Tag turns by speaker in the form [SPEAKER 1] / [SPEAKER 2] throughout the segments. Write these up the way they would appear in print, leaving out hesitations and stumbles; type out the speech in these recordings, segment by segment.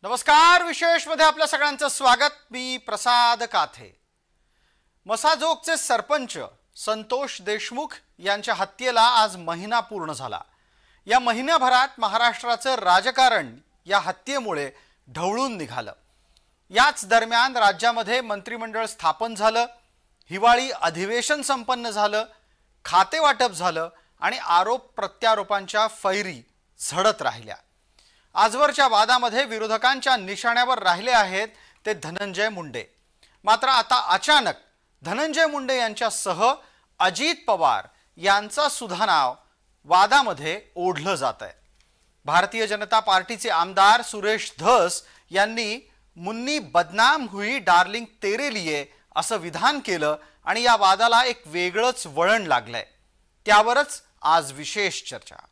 [SPEAKER 1] नमस्कार, विशेषमध्ये आपल्या सगळ्यांचं स्वागत। मी प्रसाद काथे। मसाजोगचे सरपंच संतोष देशमुख यांच्या हत्येला आज महिना पूर्ण झाला। या महिन्याभरात महाराष्ट्राचं राजकारण या हत्येमुळे ढवळून निघालं। याच दरम्यान राज्यामध्ये मंत्रिमंडळ स्थापन झालं, हिवाळी अधिवेशन संपन्न झालं, खाते वाटप झालं आणि आरोप प्रत्यारोपांच्या फैरी झडत राहिल्या। आजवरच्या वादामध्ये विरोधकांच्या निशाण्यावर राहिले आहेत ते धनंजय मुंडे। मात्र आता अचानक धनंजय मुंडे यांच्यासह अजित पवार यांचा सुद्धा नाव वादामध्ये ओढलं जात आहे। भारतीय जनता पार्टीचे आमदार सुरेश धस यांनी मुन्नी बदनाम हुई डार्लिंग तेरे लिए असं विधान केलं आणि या वादाला एक वेगळंच वळण लागलंय। त्यावरच आज विशेष चर्चा।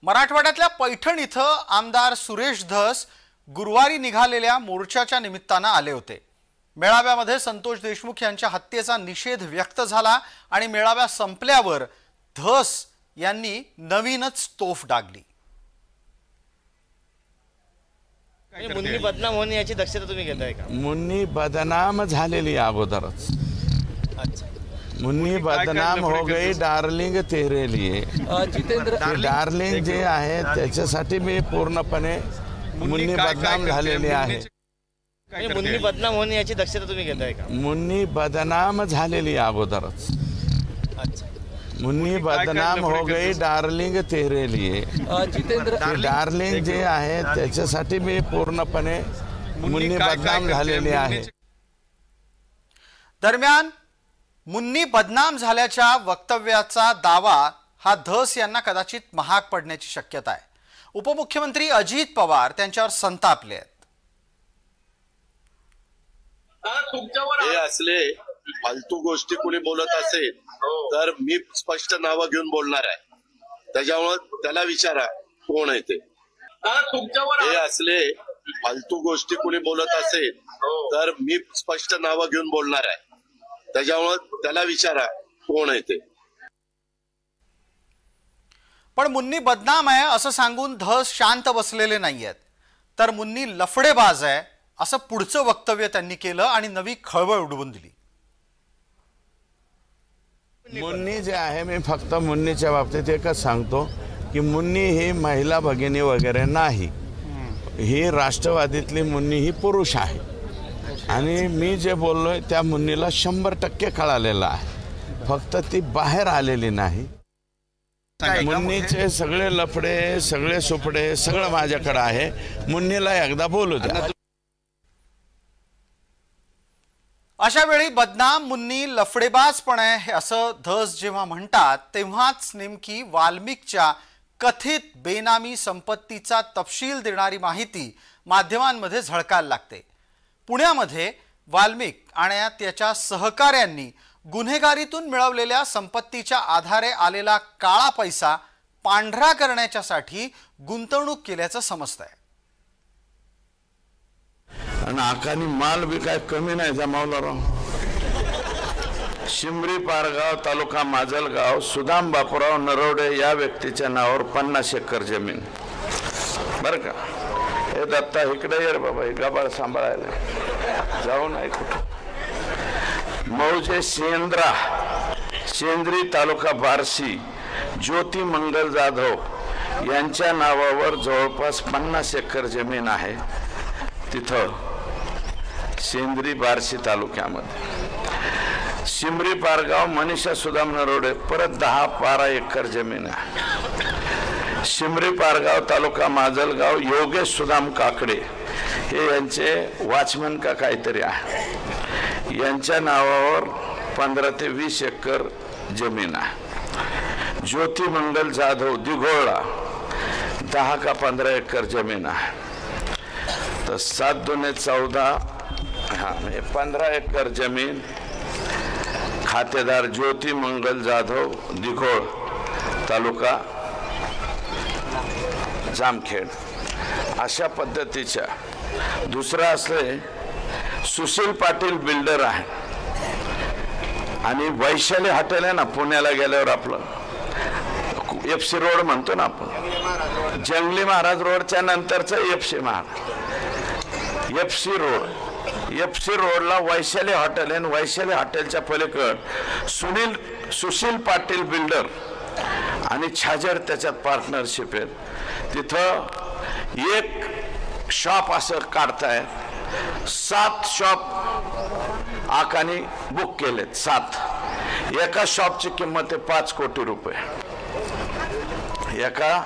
[SPEAKER 1] मराठवाड्यातल्या पैठण इथं आमदार सुरेश धस गुरुवारी निघालेल्या मोर्चाच्या निमित्तानं आले होते। मेळाव्यामध्ये संतोष देशमुख यांच्या हत्येचा निषेध व्यक्त झाला आणि मेळावा संपल्यावर धस यांनी नवीनच तोफ डागली।
[SPEAKER 2] मुन्नी बदनाम होणे याची दक्षता तुम्ही घेताय का?
[SPEAKER 3] मुन्नी बदनाम झालेली अगोदरच।
[SPEAKER 2] अच्छा,
[SPEAKER 3] मुन्नी बदनाम हो गई डार्लिंग तेरे लिए।
[SPEAKER 2] जितेंद्र
[SPEAKER 3] डार्लिंग जे आहे त्याच्यासाठी मी पूर्णपणे मुन्नी बदनाम झालेली आहे।
[SPEAKER 2] मुन्नी बदनाम होणे याची दक्षता तुम्ही घेताय का?
[SPEAKER 3] मुन्नी बदनाम झालेली अगोदरच।
[SPEAKER 2] अच्छा,
[SPEAKER 3] मुन्नी बदनाम हो गई डार्लिंग तेरे लिए।
[SPEAKER 2] जितेंद्र
[SPEAKER 3] डार्लिंग जे आहे त्याच्यासाठी मी पूर्णपणे मुन्नी बदनाम झालेली आहे।
[SPEAKER 1] दरम्यान मुन्नी बदनाम झाल्याच्या वक्तव्याचा दावा हा धस यांना कदाचित महाग पडण्याची शक्यता आहे। उपमुख्यमंत्री अजित पवार त्यांच्यावर संतापले आहेत।
[SPEAKER 4] हे असले फालतू गोष्टी कोणी बोलत असेल तर मी स्पष्ट नावं घेऊन बोलणार आहे। त्याच्यामुळे त्याला विचारा कोण आहे ते। हे असले फालतू गोष्टी कोणी बोलत असेल तर मी स्पष्ट नावं घेऊन बोलणार आहे। त्याच्यामुळे त्याला विचारा कोण आहे ते।
[SPEAKER 1] पण मुन्नी बदनाम आहे असं सांगून धस शांत बसलेले नाहीयेत, तर मुन्नी लफडेबाज आहे असं पुढचं वक्तव्य त्यांनी केलं आणि नवी खळबळ उडवून दिली।
[SPEAKER 3] मुन्नी जे आहे, मी फक्त मुन्नीच्या बाबतीत एकच सांगतो की मुन्नी ही महिला भगिनी वगैरे नाही। ही राष्ट्रवादीतली मुन्नी ही पुरुष आहे आणि मी जे बोललोय त्या मुन्नीला 100% कळालेलं आहे, फक्त ती बाहेर आलेली नाही। मुन्नीचे सगळे लफडे सगळे सुपडे सगळं माझ्याकडे आहे, मुन्नीला एकदा बोलू द्या।
[SPEAKER 1] अशा वेळी बदनाम मुन्नी लफडेबाजपण आहे असं धस जेव्हा म्हणतात तेव्हाच नेमकी वाल्मिकच्या कथित बेनामी संपत्तीचा तपशील देणारी माहिती माध्यमांमध्ये झळकायला लागते। पुण्यामध्ये वाल्मिक आणि त्याच्या सहकाऱ्यांनी गुन्हेगारीतून मिळवलेल्या संपत्तीच्या आधारे आलेला काळा पैसा पांढरा करण्यासाठी गुंतवणूक केल्याचं समजतंय।
[SPEAKER 3] आणि आकानी माल बी काय कमी नाही जमावला राव। शिमरी पारगाव तालुका माजलगाव सुदाम बापूराव नरवडे या व्यक्तीच्या नावावर 50 एकर जमीन। बरं का, हे दत्ता इकडे ये रे बाबा, हे गबाळ सांभाळायला जाऊ नाही कुठं। मौजे सेंद्री तालुका बार्शी ज्योती मंगल जाधव यांच्या नावावर जवळपास 50 एकर जमीन आहे तिथं सेंद्री बार्शी तालुक्यामध्ये। शिमरी पारगाव मनीषा सुदाम नरवडे परत 10-12 एकर जमीन आहे। शिमरी पारगाव तालुका माजलगाव योगेश सुदाम काकडे हे यांचे वॉचमन का काहीतरी आहे, यांच्या नावावर 15 ते 20 एकर जमीन आहे। ज्योती मंगल जाधव दिघोळा 10 का 15 एकर जमीन आहे। तर 7 दुने 14 हाँ, 15 एकर जमीन, खातेदार ज्योती मंगल जाधव, दिघोळ तालुका जामखेड, अशा पद्धतीच्या. दुसरा असले सुशील पाटील बिल्डर आहे आणि वैशाली हॉटेल आहे ना पुण्याला गेल्यावर आपलं FC रोड म्हणतो ना आपण, जंगली महाराज रोडच्या नंतरचं FC रोडला वैशाली हॉटेल आहे. वैशाली हॉटेलच्या पलीकड सुशील पाटील बिल्डर आणि छाजर त्याच्यात पार्टनरशिप आहे. तिथं एक शॉप असं काढतायत, 7 शॉप आकानी बुक केलेत. 7. एका शॉपची किंमत आहे 5 कोटी रुपये. एका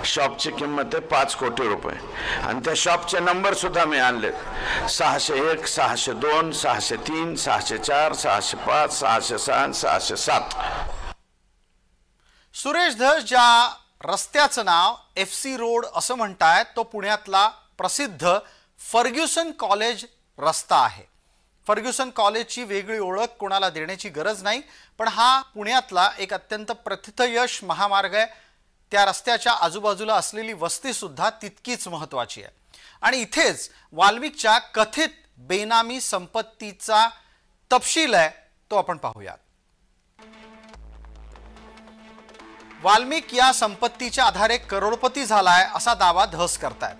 [SPEAKER 3] शॉपची किंमत आहे 5 कोटी रुपये आणि त्या शॉपचे नंबर सुद्धा मी आणलेत. 601, 602, 603, 604, 605, 606, 607.
[SPEAKER 1] सुरेश धस ज्या रस्त्याचं नाव FC रोड असं म्हणतायत तो पुण्यातला प्रसिद्ध फर्ग्युसन कॉलेज रस्ता आहे. फर्ग्युसन कॉलेजची वेगळी ओळख कोणाला देण्याची गरज नाही, पण हा पुण्यातला एक अत्यंत प्रथितयश महामार्ग आहे. त्या रस्त्याच्या आजूबाजूला असलेली वस्ती सुद्धा तितकीच महत्त्वाची आहे. आणि इथेच वाल्मिकच्या कथित बेनामी संपत्तीचा तपशील आहे, तो आपण पाहूयात. वाल्मिक या संपत्तीच्या आधारे करोडपती झालाय असा दावा धस करतायत.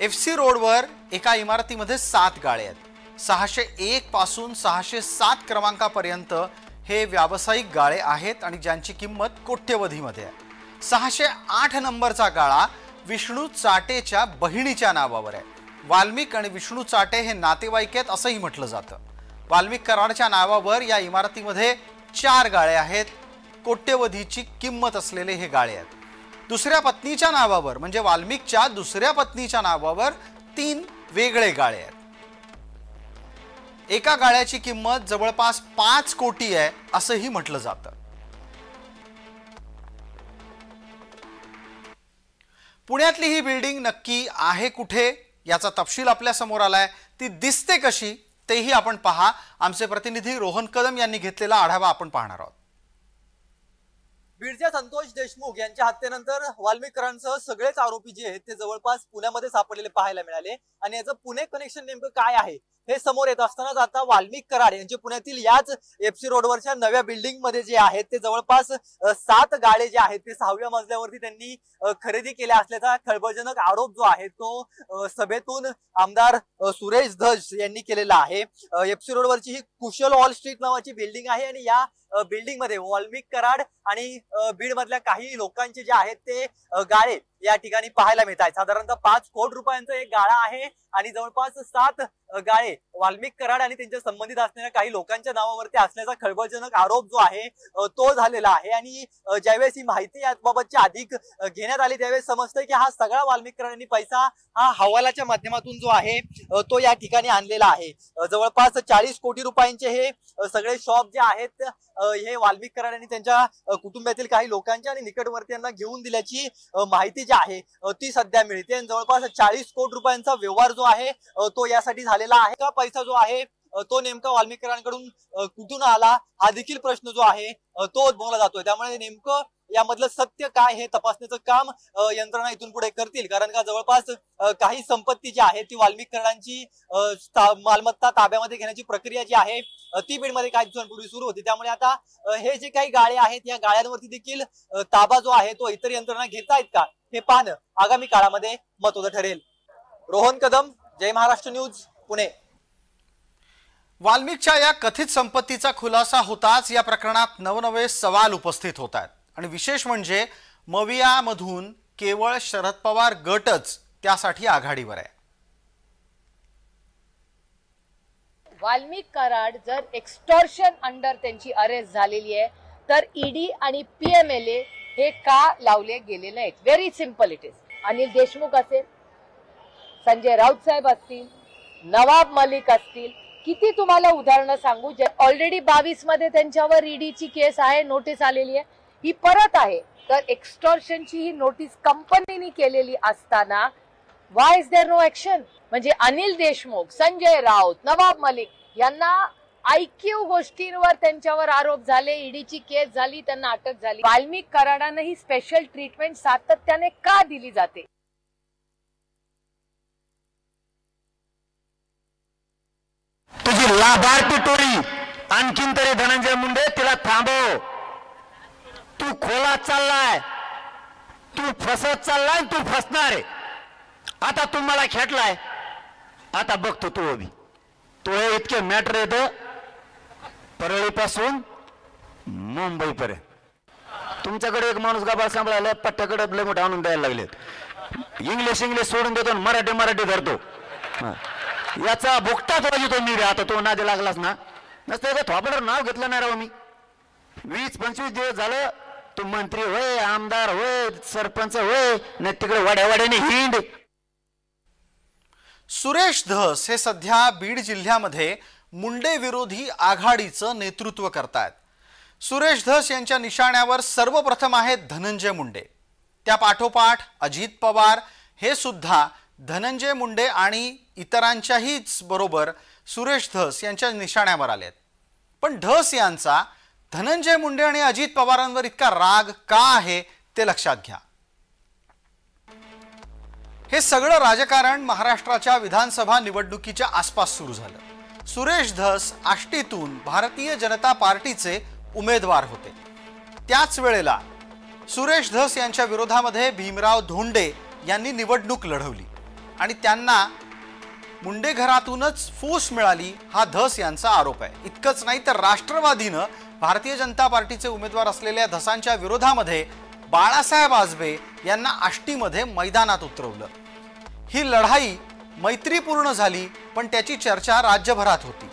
[SPEAKER 1] FC रोडवर एका इमारतीमध्ये 7 गाळे आहेत. 601 पासून 607 क्रमांकापर्यंत हे व्यावसायिक गाळे आहेत आणि ज्यांची किंमत कोट्यवधीमध्ये आहे. 608 नंबरचा गाळा विष्णू चाटेच्या बहिणीच्या नावावर आहे. वाल्मिक आणि विष्णू चाटे हे नातेवाईक आहेत असंही म्हटलं जातं. वाल्मिक कराडच्या नावावर या इमारतीमध्ये 4 गाळे आहेत. कोट्यवधीची किंमत असलेले हे गाळे आहेत. दुसऱ्या पत्नीच्या नावावर म्हणजे वाल्मिकच्या दुसऱ्या पत्नीच्या नावावर 3 वेगळे गाळे आहेत. एका गाळ्याची किंमत जवळपास 5 कोटी आहे असंही म्हटलं जातं. पुण्यातली ही बिल्डिंग नक्की आहे कुठे याचा तपशील आपल्या समोर आलाय. ती दिसते कशी तेही आपण पहा. आमचे प्रतिनिधी रोहन कदम यांनी घेतलेला आढावा आपण पाहणार आहोत.
[SPEAKER 5] बीडच्या संतोष देशमुख यांच्या हत्येनंतर वाल्मिकरांसह सगळेच आरोपी जे आहेत ते जवळपास पुण्यामध्ये सापडलेले पाहायला मिळाले आणि याचं पुणे कनेक्शन नेमकं काय आहे हे समोर येत असतानाच आता वाल्मिक कराड यांचे पुण्यातील याच FC रोडवरच्या नव्या बिल्डिंग मध्ये जे आहेत ते जवळपास 7 गाळे जे आहेत ते 6व्या मजल्यावरती त्यांनी खरेदी केल्या असल्याचा खळबळजनक आरोप जो आहे तो सभेतून आमदार सुरेश धस यांनी केलेला आहे. FC रोडवरची ही कुशल हॉल स्ट्रीट नावाची बिल्डिंग आहे आणि या बिल्डिंग मध्ये वाल्मिक कराड आणि बीड मधल्या काही लोकांचे जे आहेत ते गाळे या ठिकाणी पाहायला मिळत आहेत. साधारणतः 5 कोटी रुपयांचा एक गाळा आहे आणि जवळपास 7 गाळे वाल्मिक कराड आणि त्यांच्या संबंधित असणाऱ्या काही लोकांच्या नावावरती असल्याचा खळबळजनक आरोप जो आहे तो झालेला आहे. आणि ज्यावेळेस ही माहिती याबाबतची अधिक घेण्यात आली त्यावेळेस समजतंय की हा सगळा वाल्मिक कराड यांनी पैसा हा हवालाच्या माध्यमातून जो आहे तो या ठिकाणी आणलेला आहे. जवळपास 40 कोटी रुपयांचे हे सगळे शॉप जे आहेत हे वाल्मिक कराड यांनी त्यांच्या कुटुंबातील काही लोकांच्या आणि निकटवर्तीयांना घेऊन दिल्याची माहिती जी आहे ती सध्या मिळते. जवळपास 40 कोटी रुपयांचा व्यवहार जो आहे तो यासाठी झालेला आहे. का पैसा जो आहे तो नेमका वाल्मिक कराडांकडून कुठून आला हा देखील प्रश्न जो आहे तो उद्भवला जातोय. त्यामुळे नेमकं यामधलं सत्य काय हे तपासण्याचं काम यंत्रणा इथून पुढे करतील. कारण का जवळपास काही संपत्ती जी आहे ती वाल्मिक कराडांची मालमत्ता ताब्यामध्ये घेण्याची प्रक्रिया जी आहे ती बीडमध्ये काही दिवसांपूर्वी सुरू होती. त्यामुळे आता हे जे काही गाळे आहेत या गाळ्यांवरती देखील ताबा जो आहे तो इतर यंत्रणा घेतायत का हे पाहणं आगामी काळामध्ये महत्त्वाचं ठरेल. रोहन कदम, जय महाराष्ट्र न्यूज, पुणे.
[SPEAKER 1] वाल्मिकच्या या कथित संपत्तीचा खुलासा होताच या प्रकरणात नवनवे सवाल उपस्थित होत आहेत आणि विशेष म्हणजे मवियामधून केवळ शरद पवार गटच त्यासाठी आघाडीवर आहे.
[SPEAKER 6] वाल्मिक कराड जर एक्स्टॉर्शन अंडर त्यांची अरेस्ट झालेली आहे तर ईडी आणि PMLA हे का लावले गेले नाहीत? Very simple it is. Anil Deshmukh असेल, संजय राऊत साहेब असतील, नवाब मलिक असतील, किती तुम्हाला उदाहरणं सांगू जे ऑलरेडी 22 मध्ये त्यांच्यावर ईडीची केस आहे, नोटीस आलेली आहे, ही परत आहे. तर एक्स्टॉर्शनची ही नोटीस कंपनीने केलेली असताना why is there no action? म्हणजे अनिल देशमुख, संजय राऊत, नवाब मलिक यांना IQ गोष्टींवर त्यांच्यावर आरोप झाले, ईडीची केस झाली, त्यांना अटक झाली. वाल्मिक कराडांना ही स्पेशल ट्रीटमेंट सातत्याने का दिली जाते?
[SPEAKER 7] तुझी लाभार्थी टोळी आणखीन तरी धनंजय मुंडे तिला थांबव. तू खोलात चाललाय, तू फसत चाललाय, तू फसणार आहे. आता तू मला खेटलाय, आता बघतो तू उभी. तो इतके मॅटर येतं परळीपासून मुंबईपर्यंत. तुमच्याकडे एक माणूस गाभा सांभाळायला पट्ट्याकडे लय मोठे आणून द्यायला लागलेत. इंग्लिश सोडून देतो, मराठी धरतो. याचा भुकटा तो मी आता तो नादी लागलास ना, नसतं थोपडर नाव घेतलं नाही राव मी. 20-25 दिवस झालं तू मंत्री होय, आमदार होय, सरपंच होय, नाही तिकडे वाड्यावाड्याने हिंड.
[SPEAKER 1] सुरेश धस हे सध्या बीड जिल्ह्यामध्ये मुंडे विरोधी आघाडीचं नेतृत्व करतायत. सुरेश धस यांच्या निशाण्यावर सर्वप्रथम आहेत धनंजय मुंडे. त्या पाठोपाठ अजित पवार हे सुद्धा धनंजय मुंडे आणि इतरांच्याहीच बरोबर सुरेश धस यांच्या निशाण्यावर आलेत. पण धस यांचा धनंजय मुंडे आणि अजित पवारांवर इतका राग का आहे ते लक्षात घ्या. हे सगळं राजकारण महाराष्ट्राच्या विधानसभा निवडणुकीच्या आसपास सुरू झालं. सुरेश धस आष्टीतून भारतीय जनता पार्टीचे उमेदवार होते. त्याच वेळेला सुरेश धस यांच्या विरोधामध्ये भीमराव धोंडे यांनी निवडणूक लढवली आणि त्यांना मुंडे घरातूनच फूस मिळाली हा धस यांचा आरोप आहे. इतकंच नाही तर राष्ट्रवादीनं भारतीय जनता पार्टीचे उमेदवार असलेल्या धसांच्या विरोधामध्ये बाळासाहेब आजबे यांना आष्टीमध्ये मैदानात उतरवलं. ही लढाई मैत्रीपूर्ण झाली, पण त्याची चर्चा राज्यभरात होती.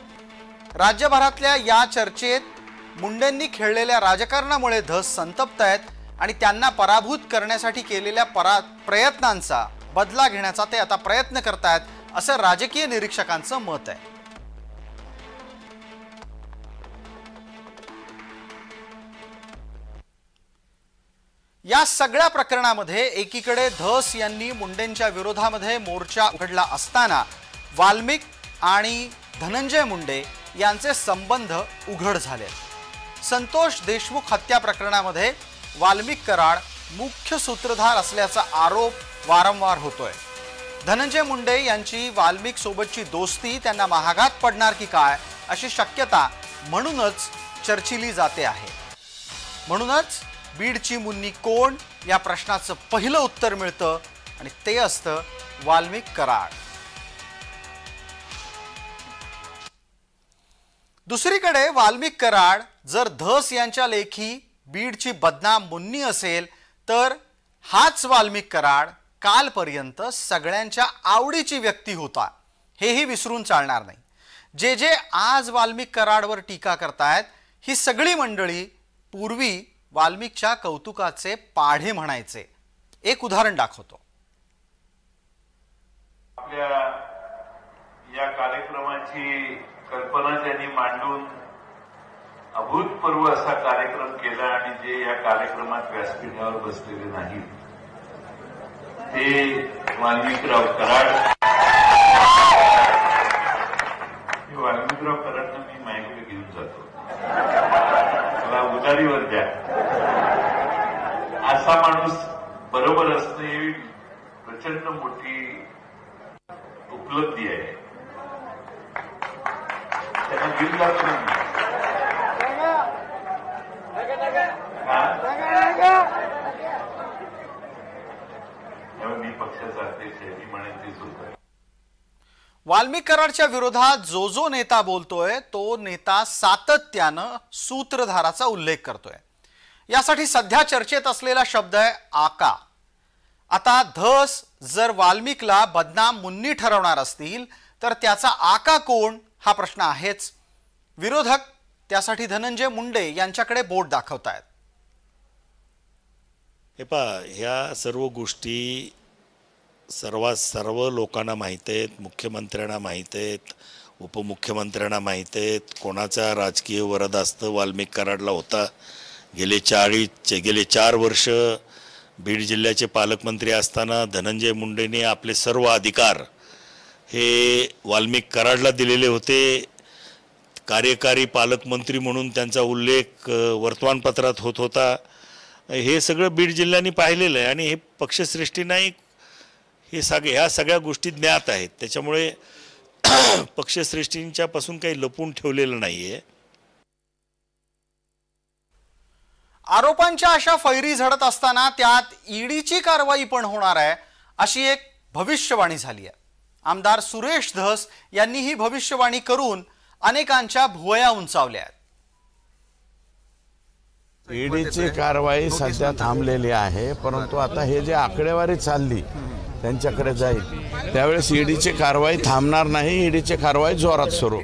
[SPEAKER 1] राज्यभरातल्या या चर्चेत मुंडेंनी खेळलेल्या राजकारणामुळे धस संतप्त आहेत आणि त्यांना पराभूत करण्यासाठी केलेल्या प्रयत्नांचा बदला घेण्याचा ते आता प्रयत्न करतायत, असं राजकीय निरीक्षकांचं मत आहे. या सगळ्या प्रकरणामध्ये एकीकडे धस यांनी मुंडेंच्या विरोधामध्ये मोर्चा उघडला असताना वाल्मिक आणि धनंजय मुंडे यांचे संबंध उघड झाले. संतोष देशमुख हत्या प्रकरणामध्ये वाल्मिक कराड मुख्य सूत्रधार असल्याचा आरोप वारंवार होतोय. धनंजय मुंडे यांची वाल्मिक सोबतची दोस्ती त्यांना महागात पडणार की काय अशी शक्यता म्हणूनच चर्चिली जाते आहे. म्हणूनच बीडची मुन्नी कोण या प्रश्नाचं पहिलं उत्तर मिळतं आणि ते असतं वाल्मिक कराड. दुसरीकडे वाल्मिक कराड जर धस यांच्या लेखी बीडची बदनाम मुन्नी असेल तर हाच वाल्मिक कराड कालपर्यंत सगळ्यांच्या आवडीची व्यक्ती होता, हेही विसरून चालणार नाही. जे आज वाल्मिक कराडवर टीका करतायत ही सगळी मंडळी पूर्वी वाल्मिकच्या कौतुकाचे पाढे म्हणायचे. एक उदाहरण दाखवतो.
[SPEAKER 8] आपल्या या कार्यक्रमाची कल्पना त्यांनी मांडून अभूतपूर्व असा कार्यक्रम केला आणि जे या कार्यक्रमात व्यासपीठावर बसलेले नाहीत ते वाल्मिकराव कराड. वाल्मिकराव कराडनं मी माझ्याकडे घेऊन जातो, मला उधारीवर द्या. असा माणूस बरोबर असणं ही प्रचंड मोठी उपलब्धी आहे. त्यांना घेऊन जातो ना मी पक्षाचा अध्यक्ष आहे, मी म्हणेन तेच होतं.
[SPEAKER 1] वाल्मिक कराडच्या विरोधात जो नेता बोलतोय तो नेता सातत्यानं सूत्रधाराचा उल्लेख करतोय. यासाठी सध्या चर्चेत असलेला शब्द आहे आका. आता धस जर वाल्मिकला बदनाम मुन्नी ठरवणार असतील तर त्याचा आका कोण हा प्रश्न आहेच. विरोधक त्यासाठी धनंजय मुंडे यांच्याकडे बोट दाखवतायत.
[SPEAKER 9] हे पहा, ह्या सर्व गोष्टी सर्व लोकांना माहीत आहेत, मुख्यमंत्र्यांना माहीत आहेत, उपमुख्यमंत्र्यांना माहीत आहेत. कोणाचा राजकीय वरदास्त वाल्मिक कराडला होता. गेले 4 वर्ष बीड जिल्ह्याचे पालकमंत्री असताना धनंजय मुंडेंनी आपले सर्व अधिकार हे वाल्मिक कराडला दिलेले होते. कार्यकारी पालकमंत्री म्हणून त्यांचा उल्लेख वर्तमानपत्रात होत होता. हे सगळं बीड जिल्ह्याने पाहिलेलं आहे आणि हे पक्षश्रेष्ठी नाही, हे ह्या सगळ्या गोष्टी ज्ञात आहेत. त्याच्यामुळे पक्षश्रेष्ठींच्या पासून काही लपून ठेवलेलं नाहीये.
[SPEAKER 1] आरोपांच्या अशा फैरी झडत असताना त्यात ईडीची कारवाई पण होणार आहे अशी एक भविष्यवाणी झाली आहे. आमदार सुरेश धस यांनी ही भविष्यवाणी करून अनेकांच्या भुवया उंचावल्या आहेत.
[SPEAKER 3] ईडीची कारवाई सध्या थांबलेली आहे, परंतु आता हे जे आकडेवारी चालली त्यांच्याकडे जाईल त्यावेळेस ईडीची कारवाई थांबणार नाही. ईडीची कारवाई जोरात सुरू.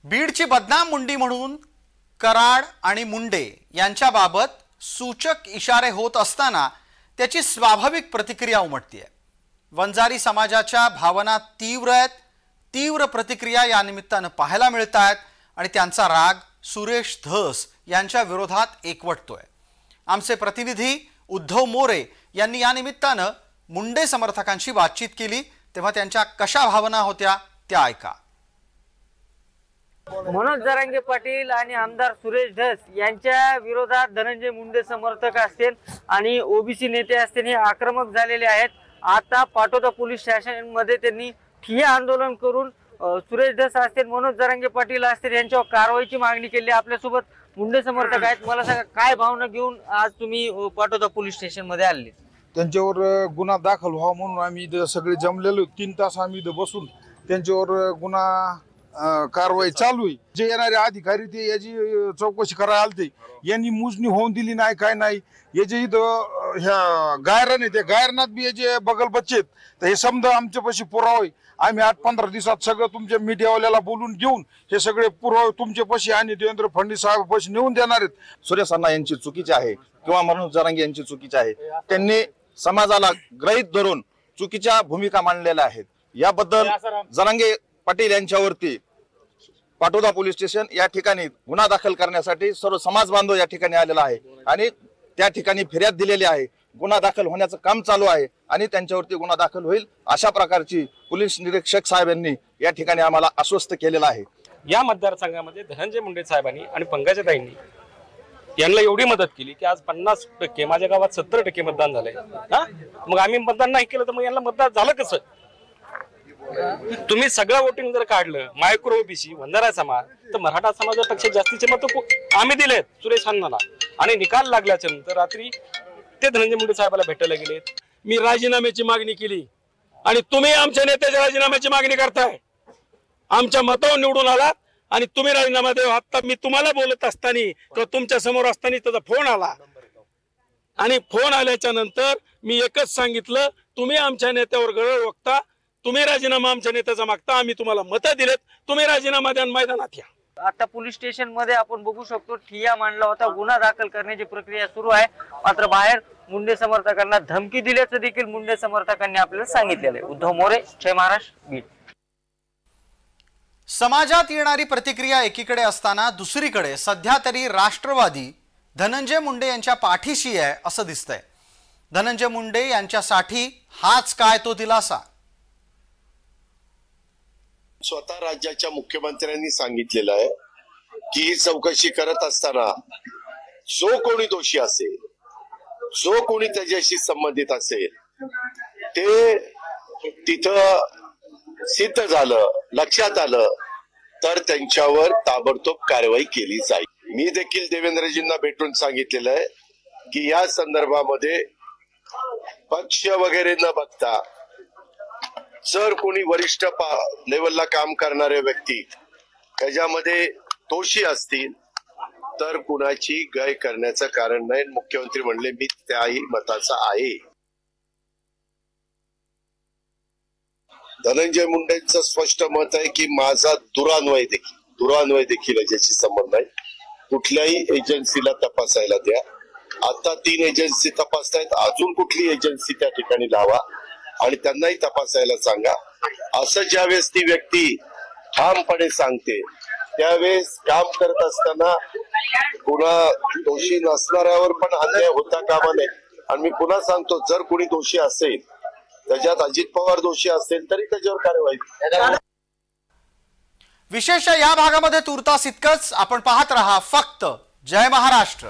[SPEAKER 1] बीडची बदनाम मुंडी म्हणून कराड आणि मुंडे यांच्याबाबत सूचक इशारे होत असताना त्याची स्वाभाविक प्रतिक्रिया उमटतीये. वंजारी समाजाच्या भावना तीव्र आहेत. तीव्र प्रतिक्रिया या निमित्तानं पाहायला मिळत आहेत आणि त्यांचा राग सुरेश धस यांच्या विरोधात एकवटतोय. आमचे प्रतिनिधी उद्धव मोरे यांनी या निमित्तानं मुंडे समर्थकांशी बातचीत केली, तेव्हा त्यांच्या कशा भावना होत्या त्या ऐका.
[SPEAKER 10] मनोज जरांगे पाटील आणि आमदार सुरेश धस यांच्या विरोधात धनंजय मुंडे समर्थक असतील आणि ओबीसी नेते असतील हे आक्रमक झालेले आहेत. आता पाटोदा पोलीस स्टेशनमध्ये त्यांनी ठिय्या आंदोलन करून सुरेश धस असतील, मनोज जरांगे पाटील असतील यांच्यावर कारवाईची मागणी केली. आपल्यासोबत मुंडे समर्थक आहेत. मला सांगा, काय भावना घेऊन आज तुम्ही पाटोदा पोलीस स्टेशन मध्ये आले?
[SPEAKER 11] त्यांच्यावर गुन्हा दाखल व्हावा म्हणून आम्ही इथं सगळे जमलेलो. 3 तास आम्ही इथं बसून त्यांच्यावर गुन्हा कारवाई चालू आहे. जे येणारे अधिकारी ते याची चौकशी करायला आलते, यांनी मोजणी होऊन दिली नाही, काय नाही. हे जे इथं ह्या गायरान आहे त्या गायरनात बी हे जे बगल बच्चे आहेत, तर हे समजा आमच्यापाशी पुरावे आम्ही 8-15 दिवसात सगळं तुमच्या मीडियावाल्याला बोलून घेऊन हे सगळे पुरावे तुमच्यापाशी आणि देवेंद्र फडणवीस साहेबांपाशी नेऊन देणार आहेत.
[SPEAKER 12] सुरेश अण्णा यांची चुकीची आहे किंवा मनोज जरांगे यांची चुकीची आहे. त्यांनी समाजाला गृहीत धरून चुकीच्या भूमिका मांडलेल्या आहेत. याबद्दल जरांगे पाटील यांच्यावरती पाटोदा पोलीस स्टेशन या ठिकाणी गुन्हा दाखल करण्यासाठी सर्व समाज बांधव या ठिकाणी आलेला आहे आणि त्या ठिकाणी फिर्याद दिलेली आहे. गुन्हा दाखल होण्याचं काम चालू आहे आणि त्यांच्यावरती गुन्हा दाखल होईल अशा प्रकारची पोलीस निरीक्षक साहेब यांनी या ठिकाणी आम्हाला आश्वस्त केलेलं आहे.
[SPEAKER 13] या मतदारसंघामध्ये धनंजय मुंडे साहेबांनी आणि पंकजाताईंनी यांना एवढी मदत केली की आज 50%, माझ्या गावात 70% मतदान झालंय. मग आम्ही मतदान नाही केलं तर मग यांना मतदान झालं कसं? तुम्ही सगळं वोटिंग जर काढलं, मायक्रो ओबीसी, वंजारा समाज, तर मराठा समाजापेक्षा जास्तीचे मत आम्ही दिलेत सुरेश अण्णाला. आणि निकाल लागल्याच्या नंतर रात्री ते धनंजय मुंडे साहेबाला भेटायला गेलेत.
[SPEAKER 14] मी राजीनाम्याची मागणी केली आणि तुम्ही आमच्या नेत्याच्या राजीनाम्याची मागणी करताय. आमच्या मतावर निवडून आलात आणि तुम्ही राजीनामा द्या. आता मी तुम्हाला बोलत असताना किंवा तुमच्या समोर असताना त्याचा फोन आला आणि फोन आल्याच्या नंतर मी एकच सांगितलं, तुम्ही आमच्या नेत्यावर गळळ ओकता, तुम्ही राजीनामा आमच्या नेत्याचा मागता, आम्ही तुम्हाला मतं दिलेत, तुम्ही राजीनामा द्या, मैदानात या.
[SPEAKER 10] आता पोलीस स्टेशन मध्ये आपण बघू शकतो ठिय्या मांडला होता. गुन्हा दाखल करण्याची प्रक्रिया सुरू आहे. मात्र बाहेर मुंडे समर्थकांना धमकी दिल्याचं देखील मुंडे समर्थकांनी आपल्याला सांगितलेलं आहे. उद्धव मोरे, जय महाराष्ट्र, बीड.
[SPEAKER 1] समाजात येणारी प्रतिक्रिया एकीकडे असताना दुसरीकडे सध्या तरी राष्ट्रवादी धनंजय मुंडे यांच्या पाठीशी आहे असं दिसतंय. धनंजय मुंडे यांच्यासाठी हाच काय तो दिलासा.
[SPEAKER 4] स्वतः राज्याच्या मुख्यमंत्र्यांनी सांगितलेलं आहे की ही चौकशी करत असताना जो कोणी दोषी असेल, जो कोणी त्याच्याशी संबंधित असेल, ते तिथं सिद्ध झालं, लक्षात आलं तर त्यांच्यावर ताबडतोब कारवाई केली जाईल. मी देखील देवेंद्रजींना भेटून सांगितलेलं आहे की या संदर्भामध्ये पक्ष वगैरे न बघता जर कोणी वरिष्ठ लेवलला काम करणारे व्यक्ती त्याच्यामध्ये दोषी असतील तर कुणाची गय करण्याचं कारण नाही. मुख्यमंत्री म्हणले मी त्याही मताचा आहे. धनंजय मुंडेंचं स्पष्ट मत आहे की माझा दुरान्वय देखील याच्याशी संबंध आहे. कुठल्याही एजन्सीला तपासायला द्या. आता 3 एजन्सी तपासतायत, अजून कुठली एजन्सी त्या ठिकाणी लावा आणि त्यांनाही तपासायला सांगा. असं ज्यावेळेस ती व्यक्ती ठामपणे सांगते त्यावेळेस काम करत असताना कुणा दोषी नसणाऱ्यावर पण अन्याय होता कामा नये. आणि मी पुन्हा सांगतो, जर कुणी दोषी असेल, त्याच्यात अजित पवार दोषी असेल तरी त्याच्यावर कारवाई.
[SPEAKER 1] विशेष या भागामध्ये तुर्तास इतकंच. आपण पाहत रहा फक्त जय महाराष्ट्र.